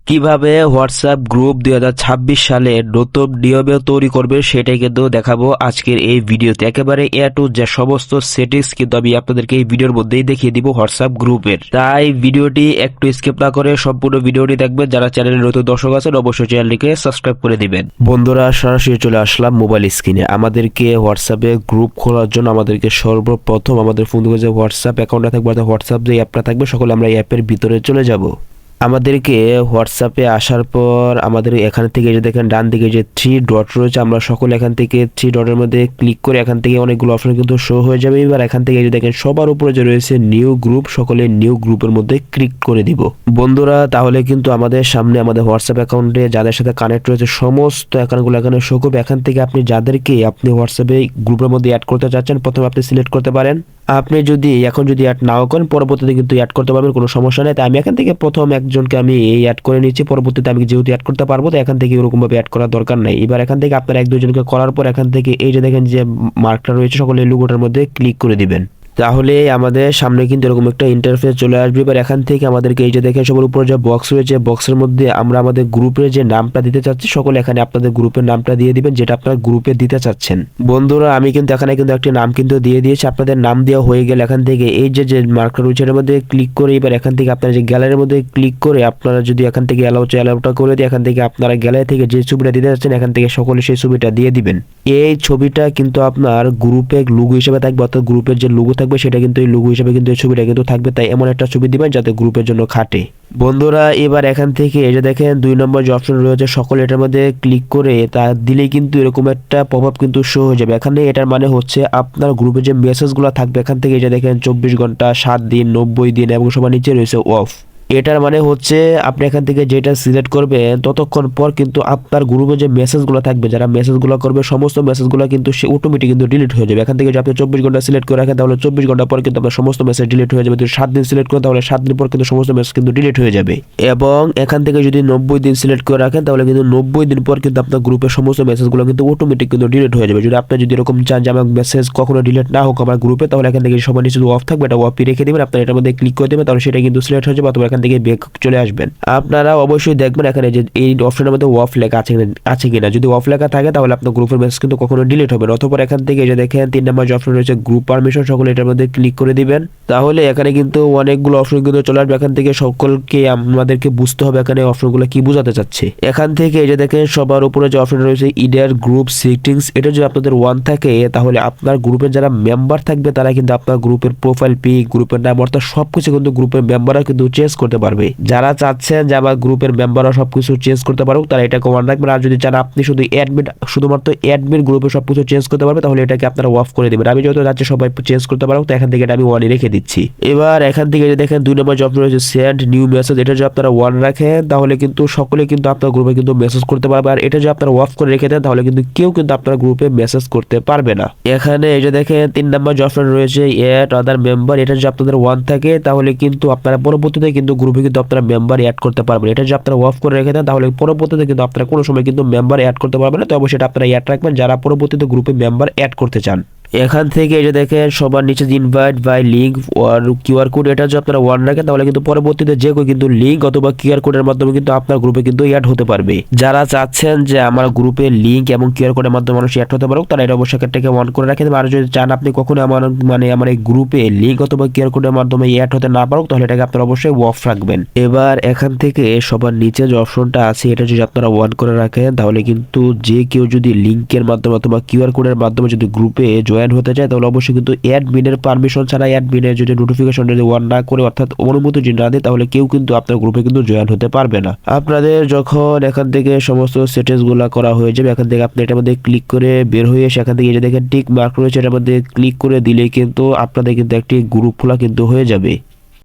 কিভাবে WhatsApp group 2026 সালে নতুন নিয়মে তৈরি করবে সেটাই কিন্তু দেখাবো আজকের এই ভিডিওতে। একেবারে এ টু যে সমস্ত সেটিংস কিন্তু আমি আপনাদেরকে এই ভিডিওর মধ্যেই দেখিয়ে দিব হোয়াটসঅ্যাপ গ্রুপের। তাই ভিডিওটি একটু স্কিপ না করে সম্পূর্ণ ভিডিওটি দেখবেন। যারা চ্যানেলে নতুন দর্শক আছেন অবশ্যই চ্যানেলটিকে সাবস্ক্রাইব করে দিবেন। বন্ধুরা, সরাসরি চলে আসলাম মোবাইল স্ক্রিনে। আমাদেরকে হোয়াটসঅ্যাপে গ্রুপ খোলার জন্য আমাদেরকে সর্বপ্রথম আমাদের ফোন থেকে যে হোয়াটসঅ্যাপ অ্যাকাউন্টটা থাকবে অর্থাৎ হোয়াটসঅ্যাপ যে অ্যাপটা থাকবে সকলে আমরা এই অ্যাপের ভিতরে চলে যাব। আমাদেরকে হোয়াটসঅ্যাপে আসার পর আমাদের এখান থেকে যে দেখেন ডান দিকে যে 3 ডট রয়েছে, আমরা সকলে এখান থেকে 3 ডটের মধ্যে ক্লিক করে এখান থেকে অনেকগুলো অপশন কিন্তু শো হয়ে যাবে। এবার এখান থেকে যে দেখেন সবার উপরে যে রয়েছে নিউ গ্রুপ, সকলে নিউ গ্রুপের মধ্যে ক্লিক করে দিব। বন্ধুরা, তাহলে কিন্তু আমাদের সামনে আমাদের হোয়াটসঅ্যাপ অ্যাকাউন্টে যাদের সাথে কানেক্ট রয়েছে সমস্ত অ্যাকাউন্টগুলো এখানে শো করবে। এখান থেকে আপনি যাদেরকে আপনি হোয়াটসঅ্যাপে গ্রুপের মধ্যে অ্যাড করতে চাচ্ছেন প্রথমে আপনি সিলেক্ট করতে পারেন। আপনি যদি এখন অ্যাড নাও করেন পরবর্তীতে কিন্তু অ্যাড করতে পারবেন, কোনো সমস্যা নেই। তাই আমি এখান থেকে প্রথম একজনকে আমি অ্যাড করে নিচ্ছি, পরবর্তীতে আমি যেহেতু অ্যাড করতে পারবো তো এখান থেকে এরকমভাবে অ্যাড করার দরকার নাই। এবার এখান থেকে আপনারা এক দুজনকে করার পর এখান থেকে এই যে দেখেন যে মার্কটা রয়েছে সকলে লোগোটার মধ্যে ক্লিক করে দিবেন। তাহলে আমাদের সামনে কিন্তু এরকম একটা ইন্টারফেস চলে আসবে। এবার এখান থেকে আমাদেরকে এই যে দেখেন সবার উপরে যে বক্স রয়েছে বক্সের মধ্যে আমরা আমাদের গ্রুপের যে নামটা দিতে চাচ্ছি সকলে এখানে আপনাদের গ্রুপের নামটা দিয়ে দিবেন যেটা আপনারা গ্রুপে দিতে চাচ্ছেন। বন্ধুরা, আমি কিন্তু এখানে কিন্তু একটা নাম কিন্তু দিয়ে দিয়েছি। আপনাদের নাম দেওয়া হয়ে গেলে এখান থেকে এই যে মার্কার রয়েছে এর মধ্যে ক্লিক করে এবার এখান থেকে আপনারা যে গ্যালারির মধ্যে ক্লিক করে আপনারা যদি এখান থেকে অ্যালাউটা করে দিয়ে এখান থেকে আপনারা গ্যালারি থেকে যে ছবিটা দিতে চাচ্ছেন এখান থেকে সকলে সেই ছবিটা দিয়ে দিবেন। এই ছবিটা কিন্তু আপনার গ্রুপে লোগো হিসেবে থাকবে, অর্থাৎ গ্রুপের যে লোগো থাকবে সেটা কিন্তু এই লোগো হিসেবে কিন্তু এই ছবিটা কিন্তু থাকবে। তাই এমন একটা ছবি দিবেন যাতে গ্রুপের জন্য খাটে। বন্ধুরা, এবার এখান থেকে এই যে দেখেন 2 নম্বর যে অপশন রয়েছে সকলে এটার মধ্যে ক্লিক করে তা দিলেই কিন্তু এরকম একটা পপআপ কিন্তু শো হয়ে যাবে। এখানে এটার মানে হচ্ছে আপনার গ্রুপে যে মেসেজগুলো থাকবে এখান থেকে এই যে দেখেন 24 ঘন্টা 7 দিন 90 দিন এবং সবার নিচে রয়েছে অফ। এটার মানে হচ্ছে আপনি এখান থেকে যেটা সিলেক্ট করবেন ততক্ষণ পর কিন্তু আপনার গ্রুপে যে মেসেজগুলো থাকবে যারা মেসেজগুলো করবে সমস্ত মেসেজগুলো কিন্তু সে অটোমেটিক কিন্তু ডিলিট হয়ে যাবে। এখান থেকে যদি আপনি 24 ঘন্টা সিলেক্ট করে রাখেন তাহলে 24 ঘন্টা পর কিন্তু আপনার সমস্ত মেসেজ ডিলিট হয়ে যাবে। যদি 7 দিন সিলেক্ট করেন তাহলে 7 দিন পর কিন্তু সমস্ত মেসেজ কিন্তু ডিলিট হয়ে যাবে। এবং এখান থেকে যদি 90 দিন সিলেক্ট করে রাখেন তাহলে কিন্তু 90 দিন পর কিন্তু আপনার গ্রুপের সমস্ত মেসেজগুলো কিন্তু অটোমেটিক কিন্তু ডিলিট হয়ে যাবে। যদি আপনি যদি এরকম চান যে আমার মেসেজ কখনো ডিলিট না হোক আমার গ্রুপে তাহলে এখান থেকে সবার নিচে অফ থাকবে এটা অফই রেখে দেবেন। আপনার এটার মধ্যে ক্লিক করে দেবেন তাহলে সেটা কিন্তু সিলেক্ট হয়ে যাবে অথবা এখান থেকে ব্যাক চলে আসবেন। আপনারা অবশ্যই দেখবেন এখানে যে এই অপশনের মধ্যে অফ লেখা আছে কিনা। যদি অফ লেখা থাকে তাহলে আপনার গ্রুপের মেসেজ কিন্তু কখনো ডিলিট হবে না। অথবা এখান থেকে যে দেখেন 3 নম্বর যে অপশন রয়েছে গ্রুপ পারমিশন সকলে এটার মধ্যে ক্লিক করে দিবেন। তাহলে এখানে কিন্তু অনেকগুলো অপশন কিন্তু চলে আসবে। এখান থেকে সকলকে আমাদেরকে বুঝতে হবে এখানে অপশনগুলো কি বোঝাতে চাচ্ছে। এখান থেকে এই যে দেখেন সবার উপরে যে অপশন রয়েছে ইডিআর গ্রুপ সেটিংস, এটা যদি আপনাদের 1 থাকে তাহলে আপনার গ্রুপের যারা মেম্বার থাকবে তারা কিন্তু আপনার গ্রুপের প্রোফাইল পিক গ্রুপের নাম অর্থাৎ সবকিছু কিন্তু গ্রুপের মেম্বাররা কিন্তু চেঞ্জ করতে পারবে। যারা চাচ্ছেন যে আমার গ্রুপের মেম্বাররা সবকিছু চেঞ্জ করতে পারুক তারা এটা কমান রাখবেন। আর যদি চান আপনি শুধুমাত্র অ্যাডমিন গ্রুপে সবকিছু চেঞ্জ করতে পারবে তাহলে এটাকে আপনারা অফ করে দেবেন। আমি যেহেতু চাচ্ছি সবাই চেঞ্জ করতে পারুক তো এখান থেকে এটা আমি 1 রেখে দিচ্ছি। এবার এখান থেকে যে দেখেন 2 নম্বর যে অপশন রয়েছে সেন্ড নিউ মেসেজ, এটা যদি আপনারা 1 রাখেন তাহলে কিন্তু সকলে কিন্তু আপনার গ্রুপে কিন্তু মেসেজ করতে পারবে। আর এটা যদি আপনারা অফ করে রেখে দেন তাহলে কিন্তু কেউ কিন্তু আপনার গ্রুপে মেসেজ করতে পারবে না। এখানে এই যে দেখেন 3 নম্বর যে অপশন রয়েছে অ্যাড আদার মেম্বার, এটা যদি আপনাদের 1 থাকে তাহলে কিন্তু আপনারা পরবর্তীতে কিন্তু গ্রুপে কিন্তু আপনারা মেম্বার অ্যাড করতে পারবেন। এটা যদি আপনারা অফ করে রেখে দেন তাহলে পরবর্তীতে কিন্তু আপনারা কোনো সময় কিন্তু মেম্বার অ্যাড করতে পারবেন না। তো অবশ্যই এটা আপনারা অ্যাড রাখবেন যারা পরবর্তীতে গ্রুপে মেম্বার অ্যাড করতে চান। এখান থেকে এই যে দেখেন সবার নিচে ইনভাইট বাই লিঙ্ক আর কিউআর কোড, এটা যদি আপনারা 1 রাখেন তাহলে কিন্তু পরবর্তীতে যে কেউ কিন্তু লিঙ্ক অথবা কিউআর কোডের মাধ্যমে কিন্তু আপনার গ্রুপে কিন্তু অ্যাড হতে পারবে। যারা চাচ্ছেন যে আমার গ্রুপে লিঙ্ক এবং কিউআর কোডের মাধ্যমে মানুষ অ্যাড হতে পারুক তারা এটা অবশ্যই এটাকে 1 করে রাখেন। আর যদি চান আপনি কখনো আমার এই গ্রুপে লিঙ্ক অথবা কিউআর কোডের মাধ্যমে অ্যাড হতে না পারুক তাহলে এটাকে আপনারা অবশ্যই অফ রাখবেন। এবার এখান থেকে সবার নিচে যে অপশনটা আছে এটা যদি আপনারা 1 করে রাখেন তাহলে কিন্তু যে কেউ যদি লিঙ্কের মাধ্যমে অথবা কিউআর কোডের মাধ্যমে যদি গ্রুপে জয়েন হতে চায় তাহলে অবশ্যই কিন্তু অ্যাডমিনের পারমিশন ছাড়া অ্যাডমিনের যদি নোটিফিকেশন যদি 1 না করে অর্থাৎ অনুমতি যদি না দেয় তাহলে কেউ কিন্তু আপনার গ্রুপে কিন্তু জয়েন হতে পারবে না। আপনাদের যখন এখান থেকে সমস্ত সেটিংস গুলা করা হয়ে যাবে এখান থেকে আপনি এটার মধ্যে ক্লিক করে বের হয়ে এসে এখান থেকে এই যে দেখেন টিক মার্ক রয়েছে এটার মধ্যে ক্লিক করে দিলে কিন্তু আপনাদের কিন্তু একটি গ্রুপ খোলা কিন্তু হয়ে যাবে।